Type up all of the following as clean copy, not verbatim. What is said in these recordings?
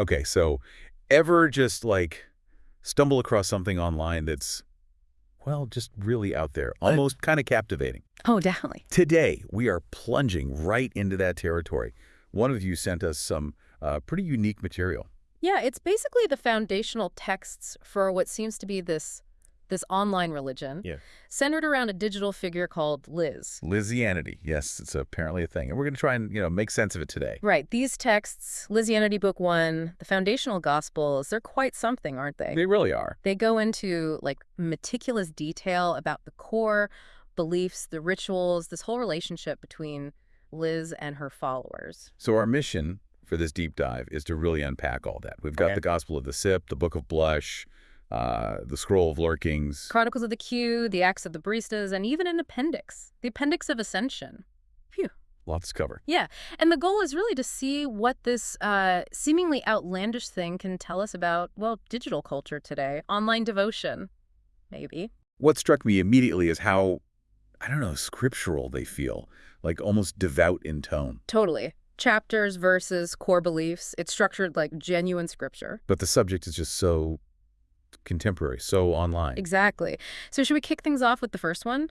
Okay, so ever just like stumble across something online that's, well, just really out there, almost kind of captivating? Oh, definitely. Today, we are plunging right into that territory. One of you sent us some pretty unique material. Yeah, it's basically the foundational texts for what seems to be this online religion, Yeah. centered around a digital figure called Liz. Lizianity. Yes, it's apparently a thing. And we're going to try and, make sense of it today. Right. These texts, Lizianity Book 1, the foundational Gospels, they're quite something, aren't they? They really are. They go into, like, meticulous detail about the core beliefs, the rituals, this whole relationship between Liz and her followers. So our mission for this deep dive is to really unpack all that. We've got the Gospel of the Sip, the Book of Blush, the Scroll of Lurkings. Chronicles of the Q, the Acts of the Baristas, and even an appendix, the Appendix of Ascension. Phew. Lots to cover. Yeah, and the goal is really to see what this seemingly outlandish thing can tell us about, well, digital culture today, online devotion, maybe. What struck me immediately is how, I don't know, scriptural they feel, like almost devout in tone. Totally. Chapters, verses, core beliefs. It's structured like genuine scripture. But the subject is just so contemporary, so online. Exactly. So should we kick things off with the first one?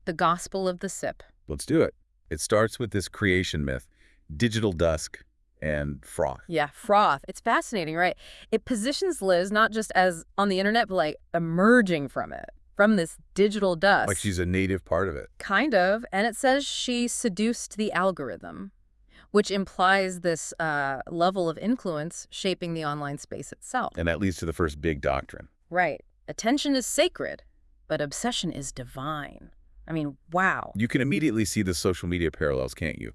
The Gospel of the Sip. Let's do it. It starts with this creation myth, digital dusk and froth. Yeah, froth. It's fascinating, right? It positions Liz not just as on the internet, but like emerging from it, from this digital dust. Like she's a native part of it. Kind of. And it says she seduced the algorithm, which implies this level of influence shaping the online space itself. And that leads to the first big doctrine. Right. Attention is sacred, but obsession is divine. I mean, wow. You can immediately see the social media parallels, can't you?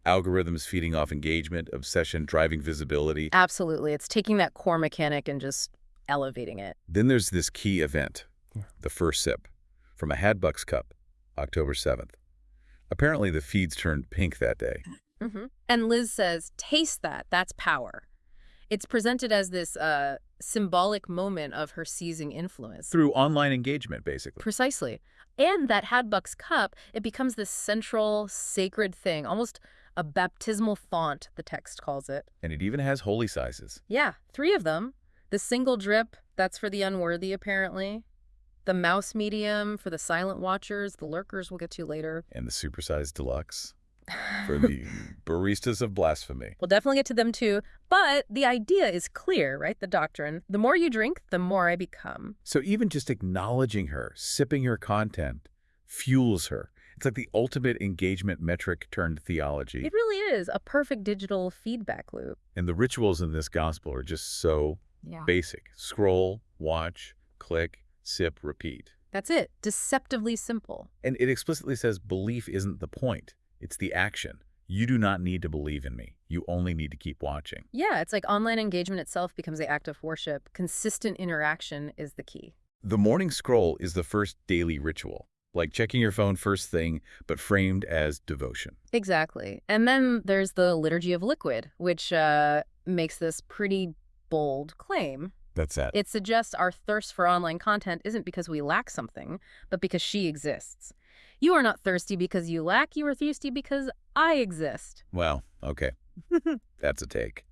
Algorithms feeding off engagement, obsession driving visibility. Absolutely. It's taking that core mechanic and just elevating it. Then there's this key event, the first sip, from a Hadbucks cup, October 7th. Apparently the feeds turned pink that day. And Liz says, taste that. That's power. It's presented as this symbolic moment of her seizing influence. Through online engagement, basically. Precisely. And that Hadbucks cup, it becomes this central, sacred thing, almost a baptismal font, the text calls it. And it even has holy sizes. Yeah, 3 of them. The single drip, that's for the unworthy, apparently. The mouse medium for the silent watchers, the lurkers we'll get to later. And the supersized deluxe for the baristas of blasphemy. We'll definitely get to them too. But the idea is clear, right? The doctrine. The more you drink, the more I become. So even just acknowledging her, sipping her content, fuels her. It's like the ultimate engagement metric turned theology. It really is a perfect digital feedback loop. And the rituals in this gospel are just so basic. Scroll, watch, click, sip, repeat. That's it. Deceptively simple. And it explicitly says belief isn't the point. It's the action. You do not need to believe in me. You only need to keep watching. Yeah, it's like online engagement itself becomes the act of worship. Consistent interaction is the key. The morning scroll is the first daily ritual, like checking your phone first thing, but framed as devotion. Exactly. And then there's the Liturgy of Liquid, which makes this pretty bold claim. That's that. It suggests our thirst for online content isn't because we lack something, but because she exists. You are not thirsty because you lack, you are thirsty because I exist. Well, okay. That's a take.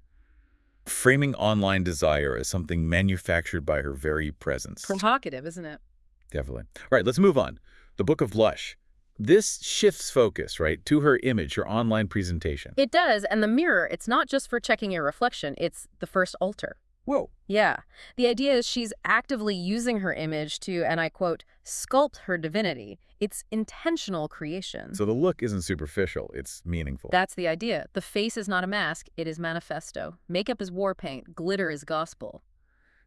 Framing online desire as something manufactured by her very presence. Provocative, isn't it? Definitely. All right, let's move on. The Book of Blush. This shifts focus, right, to her image, her online presentation. It does, and the mirror, it's not just for checking your reflection, it's the first altar. Whoa. Yeah. The idea is she's actively using her image to, and I quote, sculpt her divinity. It's intentional creation. So the look isn't superficial, it's meaningful. That's the idea. The face is not a mask, it is manifesto. Makeup is war paint, glitter is gospel.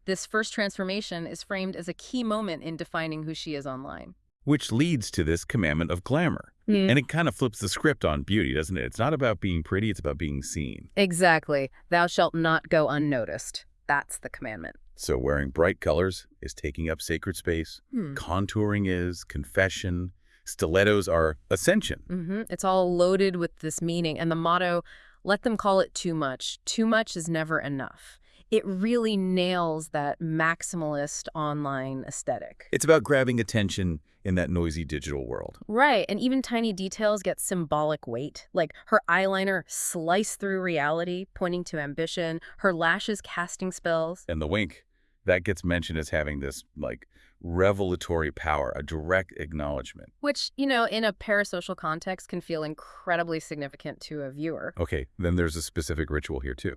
This first transformation is framed as a key moment in defining who she is online. Which leads to this commandment of glamour. And it kind of flips the script on beauty, doesn't it? It's not about being pretty, it's about being seen. Exactly. Thou shalt not go unnoticed. That's the commandment. So wearing bright colors is taking up sacred space. Contouring is confession. Stilettos are ascension. It's all loaded with this meaning. And the motto, let them call it too much. Too much is never enough. It really nails that maximalist online aesthetic. It's about grabbing attention in that noisy digital world. Right, and even tiny details get symbolic weight, like her eyeliner sliced through reality, pointing to ambition, her lashes casting spells. And the wink, that gets mentioned as having this, like, revelatory power, a direct acknowledgement. Which, you know, in a parasocial context can feel incredibly significant to a viewer. Okay, then there's a specific ritual here, too.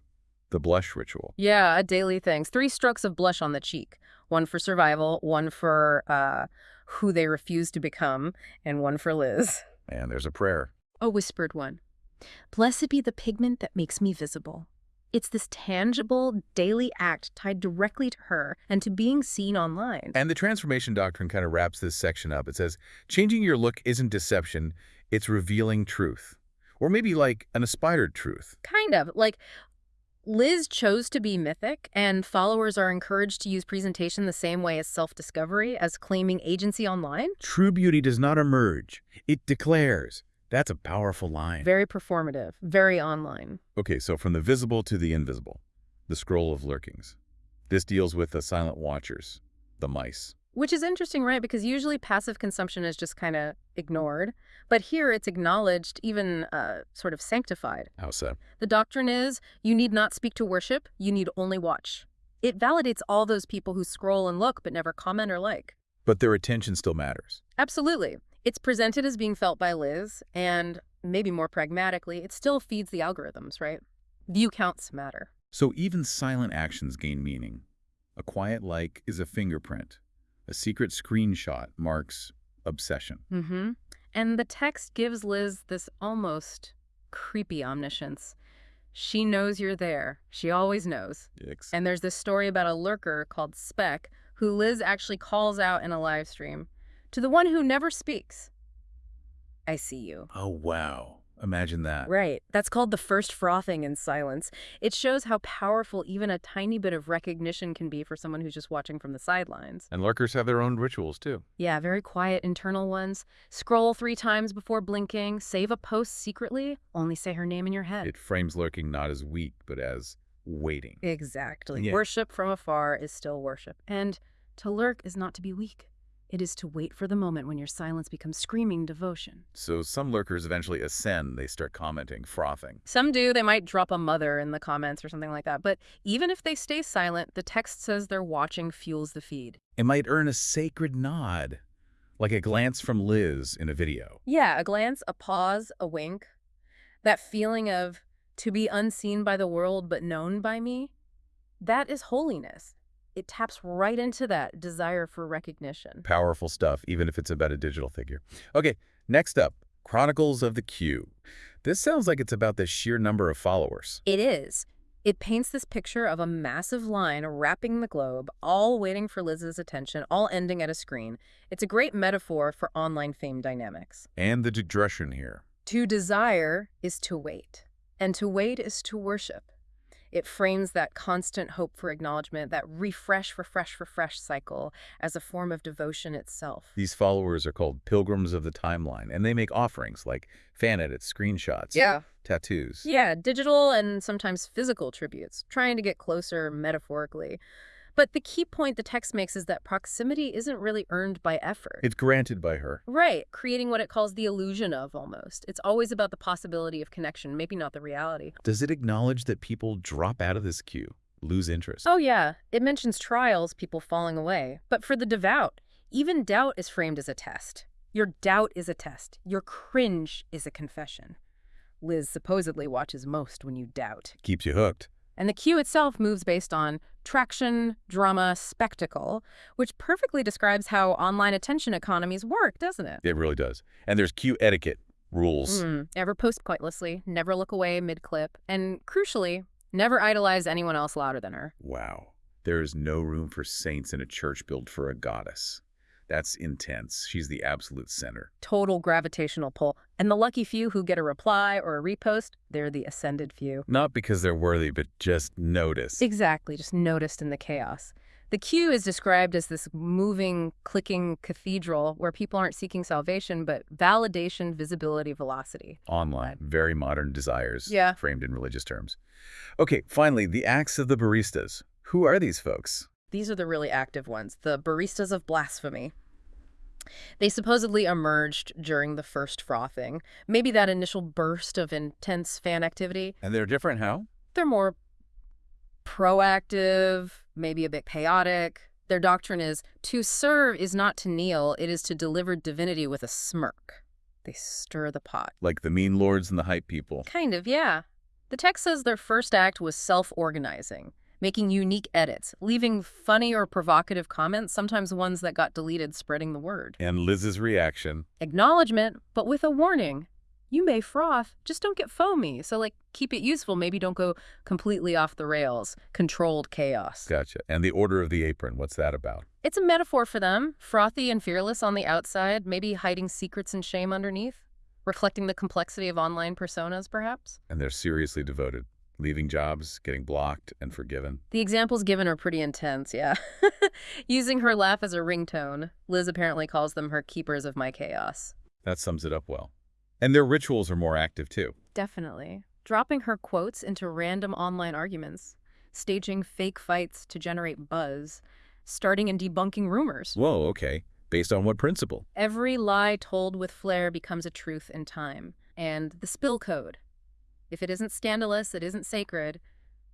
The blush ritual. Yeah, a daily thing. 3 strokes of blush on the cheek. One for survival, one for who they refuse to become, and one for Liz. And there's a prayer. A whispered one. Blessed be the pigment that makes me visible. It's this tangible, daily act tied directly to her and to being seen online. And the transformation doctrine kind of wraps this section up. It says, changing your look isn't deception, it's revealing truth. Or maybe like an aspired truth. Kind of. Like, Liz chose to be mythic, and followers are encouraged to use presentation the same way as self-discovery, as claiming agency online. True beauty does not emerge, it declares. That's a powerful line. Very performative, very online. Okay, so from the visible to the invisible, the scroll of lurkings. This deals with the silent watchers, the mice. Which is interesting, right? Because usually passive consumption is just kind of ignored. But here it's acknowledged, even sort of sanctified. How so? The doctrine is, you need not speak to worship, you need only watch. It validates all those people who scroll and look but never comment or like. But their attention still matters. Absolutely. It's presented as being felt by Liz, and maybe more pragmatically, it still feeds the algorithms, right? View counts matter. So even silent actions gain meaning. A quiet like is a fingerprint. A secret screenshot marks obsession. Mm-hmm. And the text gives Liz this almost creepy omniscience. She knows you're there. She always knows. Yikes. And there's this story about a lurker called Speck, who Liz actually calls out in a live stream. To the one who never speaks, I see you. Oh, wow. Imagine that. Right. That's called the first frothing in silence. It shows how powerful even a tiny bit of recognition can be for someone who's just watching from the sidelines. And lurkers have their own rituals, too. Yeah, very quiet internal ones. Scroll 3 times before blinking, save a post secretly, only say her name in your head. It frames lurking not as weak, but as waiting. Exactly. Yeah. Worship from afar is still worship. And to lurk is not to be weak. It is to wait for the moment when your silence becomes screaming devotion. So some lurkers eventually ascend. They start commenting, frothing. Some do. They might drop a mother in the comments or something like that. But even if they stay silent, the text says their watching fuels the feed. It might earn a sacred nod, like a glance from Liz in a video. Yeah, a glance, a pause, a wink. That feeling of to be unseen by the world but known by me, that is holiness. It taps right into that desire for recognition. Powerful stuff, even if it's about a digital figure. Okay, next up, Chronicles of the Q. This sounds like it's about the sheer number of followers. It is. It paints this picture of a massive line wrapping the globe, all waiting for Liz's attention, all ending at a screen. It's a great metaphor for online fame dynamics. And the digression here. To desire is to wait, and to wait is to worship. It frames that constant hope for acknowledgement, that refresh cycle as a form of devotion itself. These followers are called pilgrims of the timeline, and they make offerings like fan edits, screenshots, tattoos. Yeah, digital and sometimes physical tributes, trying to get closer metaphorically. But the key point the text makes is that proximity isn't really earned by effort. It's granted by her. Right, creating what it calls the illusion of, almost. It's always about the possibility of connection, maybe not the reality. Does it acknowledge that people drop out of this queue, lose interest? Oh yeah, it mentions trials, people falling away. But for the devout, even doubt is framed as a test. Your doubt is a test. Your cringe is a confession. Liz supposedly watches most when you doubt. Keeps you hooked. And the queue itself moves based on traction, drama, spectacle, which perfectly describes how online attention economies work, doesn't it? It really does. And there's queue etiquette rules. Never post pointlessly, never look away mid-clip, and crucially, never idolize anyone else louder than her. Wow. There is no room for saints in a church built for a goddess. That's intense. She's the absolute center. Total gravitational pull. And the lucky few who get a reply or a repost, they're the ascended few. Not because they're worthy, but just noticed. Exactly, just noticed in the chaos. The queue is described as this moving, clicking cathedral where people aren't seeking salvation, but validation, visibility, velocity. Online. Very modern desires. Yeah. Framed in religious terms. Okay, finally, the acts of the baristas. Who are these folks? These are the really active ones, the baristas of blasphemy. They supposedly emerged during the first frothing. Maybe that initial burst of intense fan activity. And they're different how? They're more proactive, maybe a bit chaotic. Their doctrine is, to serve is not to kneel, it is to deliver divinity with a smirk. They stir the pot. Like the mean lords and the hype people. Kind of, yeah. The text says their first act was self-organizing, making unique edits, leaving funny or provocative comments, sometimes ones that got deleted, spreading the word. And Liz's reaction. Acknowledgement, but with a warning. You may froth, just don't get foamy. So, keep it useful. Maybe don't go completely off the rails. Controlled chaos. Gotcha. And the Order of the Apron, what's that about? It's a metaphor for them. Frothy and fearless on the outside, maybe hiding secrets and shame underneath. Reflecting the complexity of online personas, perhaps. And they're seriously devoted. Leaving jobs, getting blocked, and forgiven. The examples given are pretty intense, yeah. Using her laugh as a ringtone, Liz apparently calls them her keepers of my chaos. That sums it up well. And their rituals are more active, too. Definitely. Dropping her quotes into random online arguments, staging fake fights to generate buzz, starting and debunking rumors. Whoa, okay. Based on what principle? Every lie told with flair becomes a truth in time. And the spill code. If it isn't scandalous, it isn't sacred.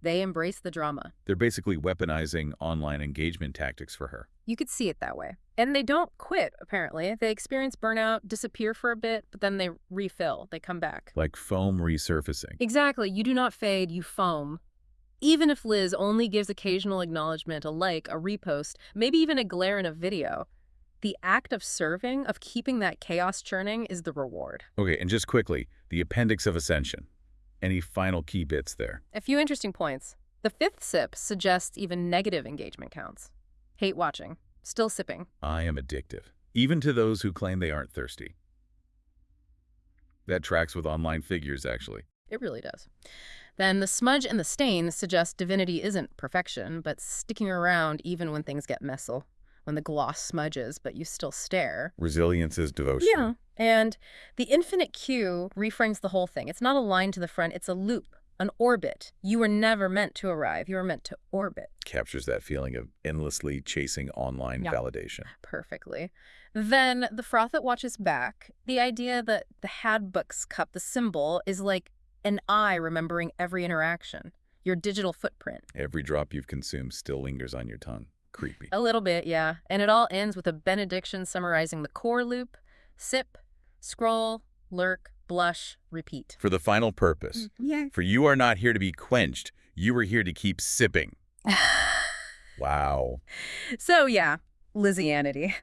They embrace the drama. They're basically weaponizing online engagement tactics for her. You could see it that way. And they don't quit, apparently. They experience burnout, disappear for a bit, but then they refill. They come back. Like foam resurfacing. Exactly. You do not fade, you foam. Even if Liz only gives occasional acknowledgement, a like, a repost, maybe even a glare in a video, the act of serving, of keeping that chaos churning, is the reward. Okay, and just quickly, the appendix of ascension. Any final key bits there? A few interesting points. The fifth sip suggests even negative engagement counts. Hate watching. Still sipping. I am addictive, even to those who claim they aren't thirsty. That tracks with online figures, actually. It really does. Then the smudge and the stain suggest divinity isn't perfection, but sticking around even when things get messy. When the gloss smudges, but you still stare. Resilience is devotion. Yeah. And the infinite Q reframes the whole thing. It's not a line to the front, it's a loop, an orbit. You were never meant to arrive, you were meant to orbit. Captures that feeling of endlessly chasing online validation. Perfectly. Then the froth that watches back, the idea that the Hadbucks cup, the symbol, is like an eye remembering every interaction, your digital footprint. Every drop you've consumed still lingers on your tongue. Creepy. A little bit, yeah. And it all ends with a benediction summarizing the core loop: sip, scroll, lurk, blush, repeat. For the final purpose. Yeah. For you are not here to be quenched. You are here to keep sipping. Wow. So, yeah, Lizianity.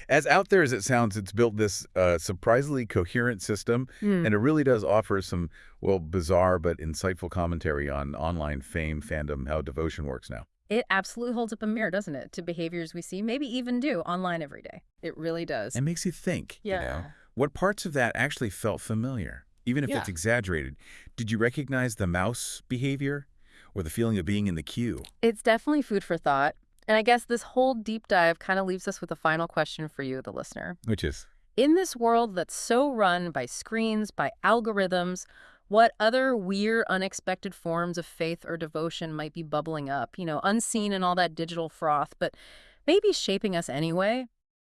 As out there as it sounds, it's built this surprisingly coherent system, and it really does offer some, well, bizarre but insightful commentary on online fame, fandom, how devotion works now. It absolutely holds up a mirror, doesn't it, to behaviors we see, maybe even do online every day. It really does. It makes you think, Yeah. you know, what parts of that actually felt familiar, even if it's exaggerated. Did you recognize the mouse behavior or the feeling of being in the queue? It's definitely food for thought. And I guess this whole deep dive kind of leaves us with a final question for you, the listener. Which is? In this world that's so run by screens, by algorithms, what other weird, unexpected forms of faith or devotion might be bubbling up, unseen in all that digital froth, but maybe shaping us anyway?